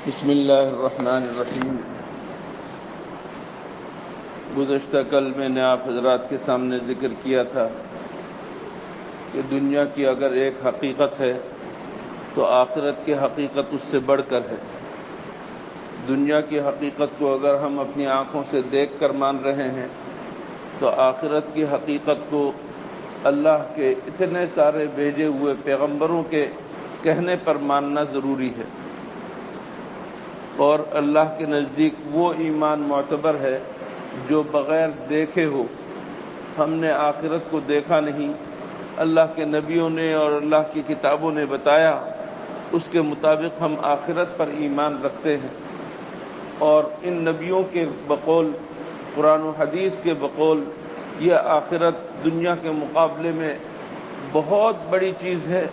بسم اللہ الرحمن الرحیم۔ گزشتہ کل میں نے آپ حضرات کے سامنے ذکر کیا تھا کہ دنیا کی اگر ایک حقیقت ہے تو آخرت کی حقیقت اس سے بڑھ کر ہے۔ دنیا کی حقیقت کو اگر ہم اپنی آنکھوں سے دیکھ کر مان رہے ہیں تو آخرت کی حقیقت کو اللہ کے اتنے سارے بھیجے ہوئے پیغمبروں کے کہنے پر ماننا ضروری ہے، اور اللہ کے نزدیک وہ ایمان معتبر ہے جو بغیر دیکھے ہو۔ ہم نے آخرت کو دیکھا نہیں، اللہ کے نبیوں نے اور اللہ کی کتابوں نے بتایا، اس کے مطابق ہم آخرت پر ایمان رکھتے ہیں، اور ان نبیوں کے بقول، قرآن و حدیث کے بقول، یہ آخرت دنیا کے مقابلے میں بہت بڑی چیز ہے،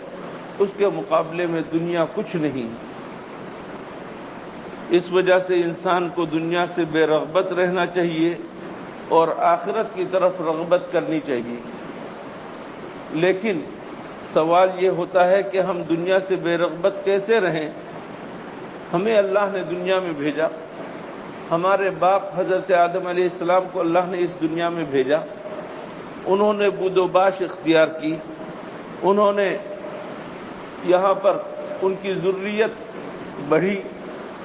اس کے مقابلے میں دنیا کچھ نہیں۔ اس وجہ سے انسان کو دنیا سے بے رغبت رہنا چاہیے اور آخرت کی طرف رغبت کرنی چاہیے۔ لیکن سوال یہ ہوتا ہے کہ ہم دنیا سے بے رغبت کیسے رہیں؟ ہمیں اللہ نے دنیا میں بھیجا، ہمارے باپ حضرت آدم علیہ السلام کو اللہ نے اس دنیا میں بھیجا، انہوں نے بود و باش اختیار کی، انہوں نے یہاں پر ان کی ذریت بڑھی،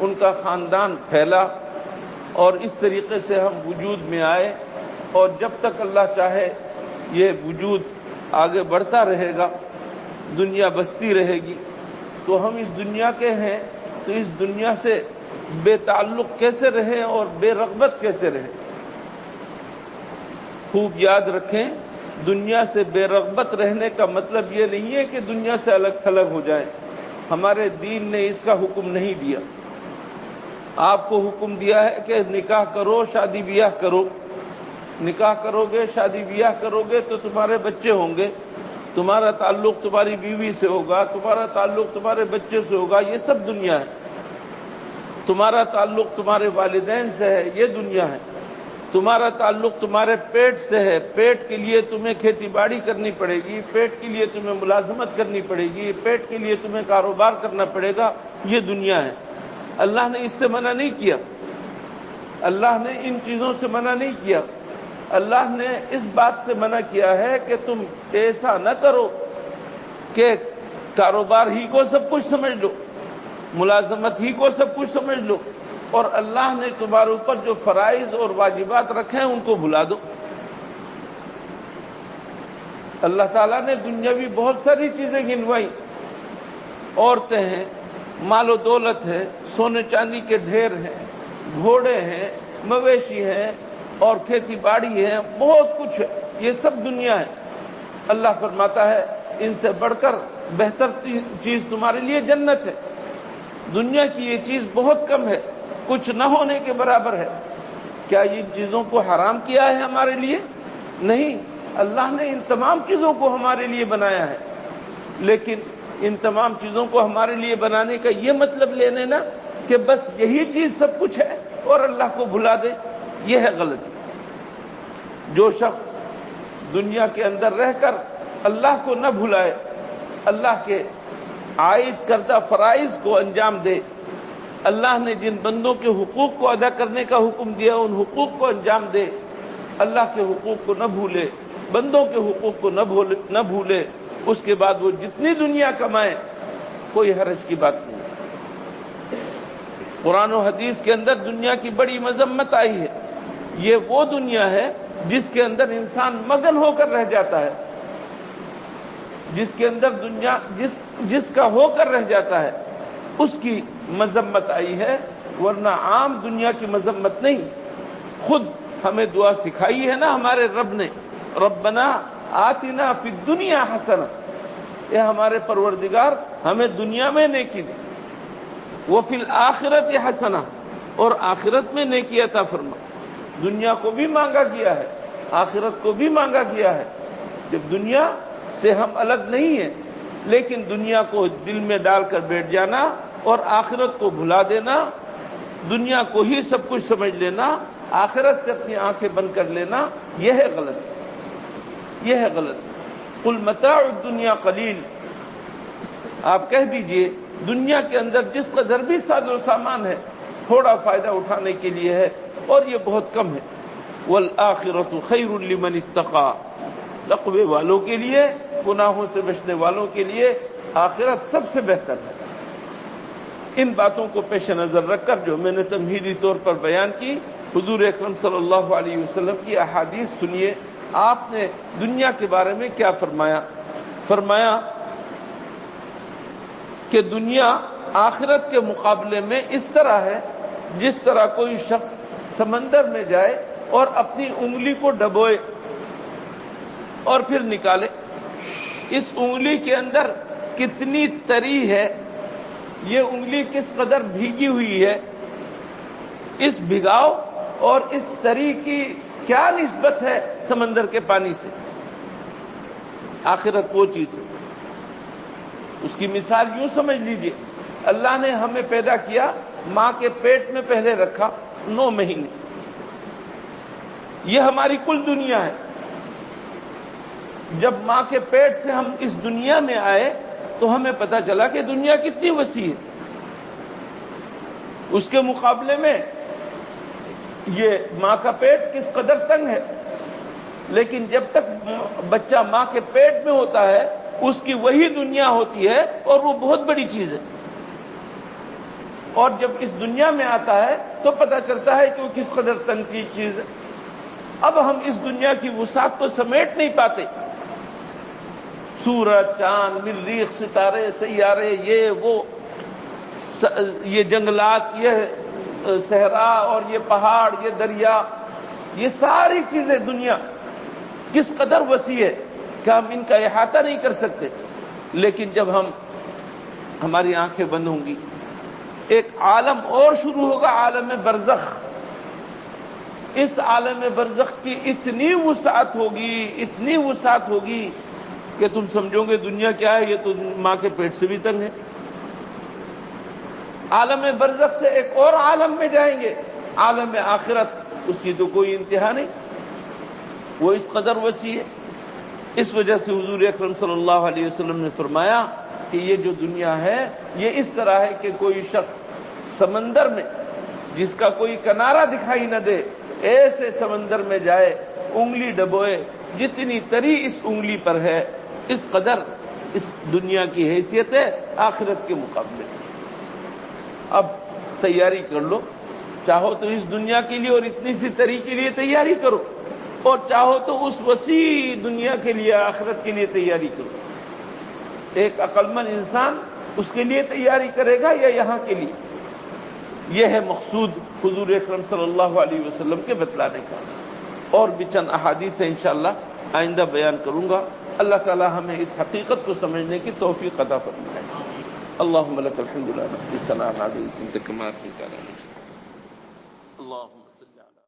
ان کا خاندان پھیلا، اور اس طریقے سے ہم وجود میں آئے، اور جب تک اللہ چاہے یہ وجود آگے بڑھتا رہے گا، دنیا بستی رہے گی۔ تو ہم اس دنیا کے ہیں، تو اس دنیا سے بے تعلق کیسے رہیں اور بے رغبت کیسے رہیں؟ خوب یاد رکھیں، دنیا سے بے رغبت رہنے کا مطلب یہ نہیں ہے کہ دنیا سے الگ تھلگ ہو جائیں۔ ہمارے دین نے اس کا حکم نہیں دیا۔ آپ کو حکم دیا ہے کہ نکاح کرو، شادی بیاہ کرو۔ نکاح کرو گے، شادی بیاہ کرو گے تو تمہارے بچے ہوں گے، تمہارا تعلق تمہاری بیوی سے ہوگا، تمہارا تعلق تمہارے بچے سے ہوگا، یہ سب دنیا ہے۔ تمہارا تعلق تمہارے والدین سے ہے، یہ دنیا ہے۔ تمہارا تعلق تمہارے پیٹ سے ہے، پیٹ کے لیے تمہیں کھیتی باڑی کرنی پڑے گی، پیٹ کے لیے تمہیں ملازمت کرنی پڑے گی، پیٹ کے لیے تمہیں کاروبار کرنا پڑے گا، یہ دنیا ہے۔ اللہ نے اس سے منع نہیں کیا، اللہ نے ان چیزوں سے منع نہیں کیا۔ اللہ نے اس بات سے منع کیا ہے کہ تم ایسا نہ کرو کہ کاروبار ہی کو سب کچھ سمجھ لو، ملازمت ہی کو سب کچھ سمجھ لو، اور اللہ نے تمہارے اوپر جو فرائض اور واجبات رکھے ہیں ان کو بھلا دو۔ اللہ تعالیٰ نے دنیاوی بہت ساری چیزیں گنوائیں، عورتیں ہیں، مال و دولت ہے، سونے چاندی کے ڈھیر ہیں، گھوڑے ہیں، مویشی ہیں، اور کھیتی باڑی ہے، بہت کچھ ہے، یہ سب دنیا ہے۔ اللہ فرماتا ہے ان سے بڑھ کر بہتر چیز تمہارے لیے جنت ہے۔ دنیا کی یہ چیز بہت کم ہے، کچھ نہ ہونے کے برابر ہے۔ کیا ان چیزوں کو حرام کیا ہے ہمارے لیے؟ نہیں، اللہ نے ان تمام چیزوں کو ہمارے لیے بنایا ہے، لیکن ان تمام چیزوں کو ہمارے لیے بنانے کا یہ مطلب لینے نا کہ بس یہی چیز سب کچھ ہے اور اللہ کو بھلا دے، یہ ہے غلطی۔ جو شخص دنیا کے اندر رہ کر اللہ کو نہ بھلائے، اللہ کے عائد کردہ فرائض کو انجام دے، اللہ نے جن بندوں کے حقوق کو ادا کرنے کا حکم دیا ان حقوق کو انجام دے، اللہ کے حقوق کو نہ بھولے، بندوں کے حقوق کو نہ بھولے، اس کے بعد وہ جتنی دنیا کمائے کوئی حرج کی بات نہیں۔ قرآن و حدیث کے اندر دنیا کی بڑی مذمت آئی ہے۔ یہ وہ دنیا ہے جس کے اندر انسان مگن ہو کر رہ جاتا ہے، جس کے اندر دنیا جس کا ہو کر رہ جاتا ہے اس کی مذمت آئی ہے، ورنہ عام دنیا کی مذمت نہیں۔ خود ہمیں دعا سکھائی ہے نا ہمارے رب نے، ربنا آتنا فی الدنیا حسنہ، اے ہمارے پروردگار ہمیں دنیا میں نیکی دے، وفی الآخرۃ حسنہ، اور آخرت میں نیکی عطا فرما۔ دنیا کو بھی مانگا گیا ہے، آخرت کو بھی مانگا گیا ہے۔ جب دنیا سے ہم الگ نہیں ہیں، لیکن دنیا کو دل میں ڈال کر بیٹھ جانا اور آخرت کو بھلا دینا، دنیا کو ہی سب کچھ سمجھ لینا، آخرت سے اپنی آنکھیں بند کر لینا، یہ ہے غلط، یہ ہے غلط۔ قل متاع الدنیا قلیل، آپ کہہ دیجئے دنیا کے اندر جس قدر بھی ساز و سامان ہے تھوڑا فائدہ اٹھانے کے لیے ہے، اور یہ بہت کم ہے۔ والآخرۃ خیر لمن اتقی، تقوی والوں کے لیے، گناہوں سے بچنے والوں کے لیے آخرت سب سے بہتر ہے۔ ان باتوں کو پیش نظر رکھ کر جو میں نے تمہیدی طور پر بیان کی، حضور اکرم صلی اللہ علیہ وسلم کی احادیث سنیے۔ آپ نے دنیا کے بارے میں کیا فرمایا؟ فرمایا کہ دنیا آخرت کے مقابلے میں اس طرح ہے جس طرح کوئی شخص سمندر میں جائے اور اپنی انگلی کو ڈبوئے اور پھر نکالے۔ اس انگلی کے اندر کتنی تری ہے، یہ انگلی کس قدر بھیگی ہوئی ہے، اس بھگاؤ اور اس تری کی کیا نسبت ہے سمندر کے پانی سے؟ آخرت وہ چیز ہے۔ اس کی مثال یوں سمجھ لیجئے، اللہ نے ہمیں پیدا کیا، ماں کے پیٹ میں پہلے رکھا 9 مہینے، یہ ہماری کل دنیا ہے۔ جب ماں کے پیٹ سے ہم اس دنیا میں آئے تو ہمیں پتا چلا کہ دنیا کتنی وسیع ہے۔ اس کے مقابلے میں یہ ماں کا پیٹ کس قدر تنگ ہے، لیکن جب تک بچہ ماں کے پیٹ میں ہوتا ہے اس کی وہی دنیا ہوتی ہے اور وہ بہت بڑی چیز ہے، اور جب اس دنیا میں آتا ہے تو پتہ چلتا ہے کہ وہ کس قدر تنگ کی چیز ہے۔ اب ہم اس دنیا کی وسعت کو سمیٹ نہیں پاتے، سورج، چاند، مریخ، ستارے، سیارے، یہ جنگلات، یہ صحرا اور یہ پہاڑ، یہ دریا، یہ ساری چیزیں دنیا کس قدر وسیع ہے کہ ہم ان کا احاطہ نہیں کر سکتے۔ لیکن جب ہماری آنکھیں بند ہوں گی، ایک عالم اور شروع ہوگا، عالم برزخ۔ اس عالم برزخ کی اتنی وسعت ہوگی کہ تم سمجھو گے دنیا کیا ہے، یہ تو ماں کے پیٹ سے بھی تنگ ہے۔ عالم برزخ سے ایک اور عالم میں جائیں گے، عالم آخرت، اس کی تو کوئی انتہا نہیں، وہ اس قدر وسیع ہے۔ اس وجہ سے حضور اکرم صلی اللہ علیہ وسلم نے فرمایا کہ یہ جو دنیا ہے یہ اس طرح ہے کہ کوئی شخص سمندر میں جس کا کوئی کنارہ دکھائی نہ دے، ایسے سمندر میں جائے، انگلی ڈبوئے، جتنی تری اس انگلی پر ہے اس قدر اس دنیا کی حیثیت ہے آخرت کے مقابلے۔ اب تیاری کر لو، چاہو تو اس دنیا کے لیے اور اتنی سی تری کے لیے تیاری کرو، اور چاہو تو اس وسیع دنیا کے لیے، آخرت کے لیے تیاری کرو۔ ایک عقل مند انسان اس کے لیے تیاری کرے گا یا یہاں کے لیے؟ یہ ہے مقصود حضور اکرم صلی اللہ علیہ وسلم کے بتلانے کا۔ اور بھی چند احادیث ہیں انشاءاللہ آئندہ بیان کروں گا۔ اللہ تعالی ہمیں اس حقیقت کو سمجھنے کی توفیق عطا فرمائے۔ اللہم لک الحمد لا نحصی ثناء علیک انت کما اثنیت علی نفسک۔ اللہم